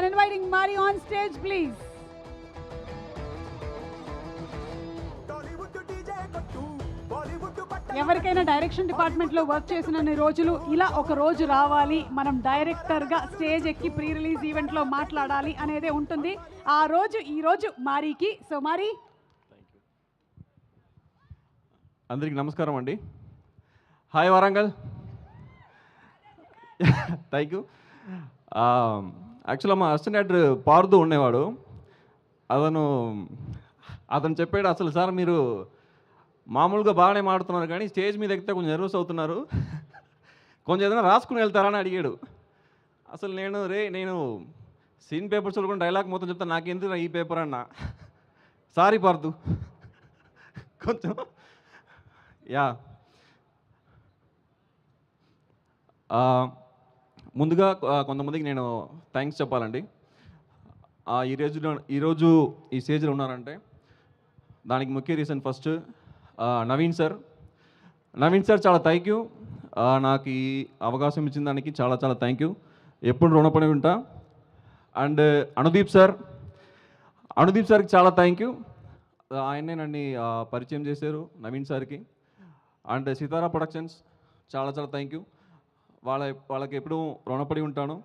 and inviting Mari on stage, please. ఎవరికైనా direction డిపార్ట్మెంట్లో work చేసిన రోజులు ఇలా ఒక రోజు రావాలి, మనం డైరెక్టర్గా స్టేజ్ ఎక్కి ప్రీ రిలీజ్ ఈవెంట్లో మాట్లాడాలి అనేదే ఉంటుంది. ఆ రోజు ఈ రోజు మారీకి. సో మారీ, అందరికీ నమస్కారం అండి. హాయ్ వరంగల్. Thank you. యాక్చువల్గా మా అసిస్టెంట్ డైరెక్టర్ పార్దు ఉండేవాడు. అతను చెప్పాడు, అసలు సార్ మీరు మామూలుగా బాగానే మాడుతున్నారు కానీ స్టేజ్ మీద ఎక్కితే కొంచెం నర్వస్ అవుతున్నారు, కొంచెం ఏదైనా రాసుకుని వెళ్తారని అడిగాడు. అసలు నేను సీన్ పేపర్స్ కూడా డైలాగ్ మొత్తం చెప్తాను, నాకెందుకు ఈ పేపర్ అన్నా. సారీ పార్దు, కొంచెం యా. ముందుగా కొంతమందికి నేను థ్యాంక్స్ చెప్పాలండి. ఈరోజు ఈ స్టేజ్లో ఉన్నారంటే దానికి ముఖ్య రీజన్ ఫస్ట్ నవీన్ సార్ చాలా థ్యాంక్ యూ. నాకు ఈ అవకాశం ఇచ్చిన దానికి చాలా చాలా థ్యాంక్ యూ, ఎప్పుడు రుణపడి ఉంటా. అండ్ అనుదీప్ సార్కి చాలా థ్యాంక్ యూ. ఆయనే నన్ను పరిచయం చేశారు నవీన్ సార్కి. అండ్ సితారా ప్రొడక్షన్స్ చాలా చాలా థ్యాంక్ యూ, వాళ్ళకి ఎప్పుడూ రుణపడి ఉంటాను.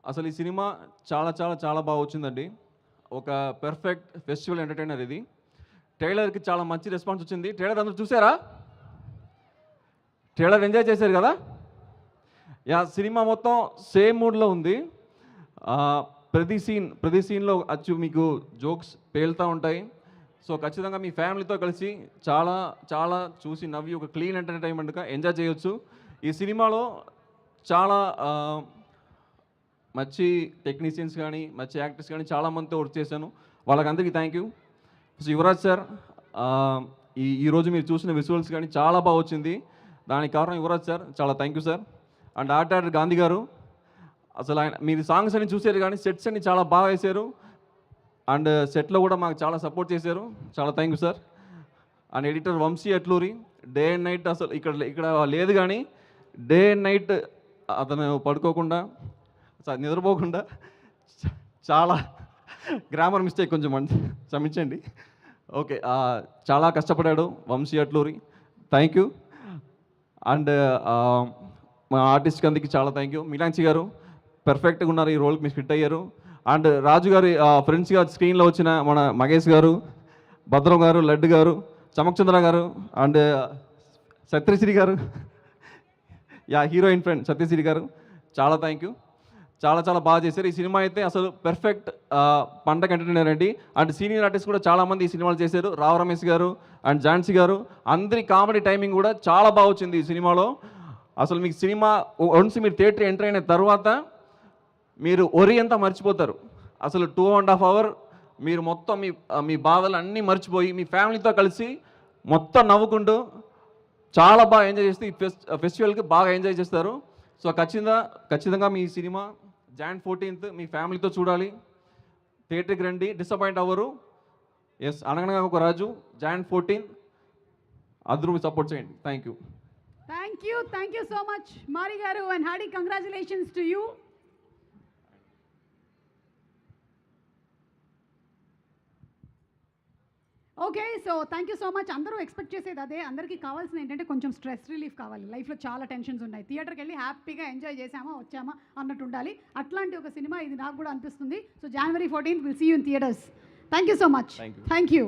అసలు ఈ సినిమా చాలా చాలా చాలా బాగా వచ్చిందండి. ఒక పెర్ఫెక్ట్ ఫెస్టివల్ ఎంటర్టైనర్ ఇది. ట్రైలర్కి చాలా మంచి రెస్పాన్స్ వచ్చింది. ట్రైలర్ అందరూ చూసారా? ట్రైలర్ ఎంజాయ్ చేశారు కదా? యా, సినిమా మొత్తం సేమ్ మూడ్లో ఉంది. ప్రతి సీన్లో మీకు జోక్స్ పేలుతూ ఉంటాయి. సో ఖచ్చితంగా మీ ఫ్యామిలీతో కలిసి చాలా చాలా చూసి నవ్వి ఒక క్లీన్ ఎంటర్టైన్మెంట్గా ఎంజాయ్ చేయొచ్చు. ఈ సినిమాలో చాలా మంచి టెక్నీషియన్స్ కానీ మంచి యాక్టర్స్ కానీ చాలామందితో వర్క్ చేశాను. వాళ్ళకందరికీ thank you. So Yuvraj sir, ఈరోజు మీరు చూసిన విజువల్స్ కానీ చాలా బాగా వచ్చింది. దానికి కారణం యువరాజ్ సార్, చాలా thank you sir. And art director Gandhi గారు, అసలు మీరు సాంగ్స్ అన్ని చూసారు కానీ సెట్స్ అన్ని చాలా బాగా వేశారు. అండ్ సెట్లో కూడా మాకు చాలా సపోర్ట్ చేశారు, చాలా thank you sir. And editor Vamsi Atluri, day and night అసలు ఇక్కడ లేదు కానీ డే అండ్ నైట్ అతను పడుకోకుండా నిద్రపోకుండా చాలా గ్రామర్ మిస్టేక్ కొంచెం క్షమించండి. ఓకే, చాలా కష్టపడాడు Vamsi Atluri, thank you. And మా ఆర్టిస్ట్కి అందరికీ చాలా థ్యాంక్ యూ. మీనాక్షి గారు పర్ఫెక్ట్గా ఉన్నారు, ఈ రోల్కి మీరు ఫిట్ అయ్యారు. అండ్ రాజు గారి ఫ్రెండ్స్గా స్క్రీన్లో వచ్చిన మన మహేష్ గారు, భద్రం గారు, లడ్డు గారు, చమక్చంద్ర గారు, అండ్ సత్యశ్రీ గారు, యా హీరోయిన్ ఫ్రెండ్ సత్యశ్రీ గారు, చాలా థ్యాంక్ యూ. చాలా చాలా బాగా చేశారు. ఈ సినిమా అయితే అసలు పెర్ఫెక్ట్ పండగ ఎంటర్టైనర్ అండి. అండ్ సీనియర్ ఆర్టిస్ట్ కూడా చాలామంది ఈ సినిమాలు చేశారు. రావు రమేష్ గారు అండ్ ఝాన్సీ గారు, అందరి కామెడీ టైమింగ్ కూడా చాలా బాగా వచ్చింది ఈ సినిమాలో. అసలు మీకు సినిమా వన్స్ మీరు థియేటర్ ఎంటర్ అయిన తర్వాత మీరు ఒరి అంతా మర్చిపోతారు. అసలు 2.5 hours మీరు మొత్తం మీ బాధలు అన్నీ మర్చిపోయి మీ ఫ్యామిలీతో కలిసి మొత్తం నవ్వుకుంటూ చాలా బాగా ఎంజాయ్ చేస్తే ఈ ఫెస్టివల్కి బాగా ఎంజాయ్ చేస్తారు. సో ఖచ్చితంగా మీ సినిమా Jan 14th మీ ఫ్యామిలీతో చూడాలి. థియేటర్కి రండి, డిసప్పాయింట్ అవ్వరు. ఎస్, అనగనగా ఒక రాజు Jan 14th అందరూ సపోర్ట్ చేయండి. Thank you so much Mari garu, and Hardy congratulations to you. Okay, so thank you so much. అందరూ ఎక్స్పెక్ట్ చేసేది అదే. అందరికీ కావాల్సింది ఏంటంటే కొంచెం స్ట్రెస్ రిలీఫ్ కావాలి. లైఫ్లో చాలా టెన్షన్స్ ఉన్నాయి. థియేటర్కి వెళ్ళి హ్యాపీగా ఎంజాయ్ చేసామా వచ్చామా అన్నట్టు ఉండాలి. అట్లాంటి ఒక సినిమా ఇది నాకు కూడా అనిపిస్తుంది. So January 14th will see you in theatres. Thank you so much. Thank you.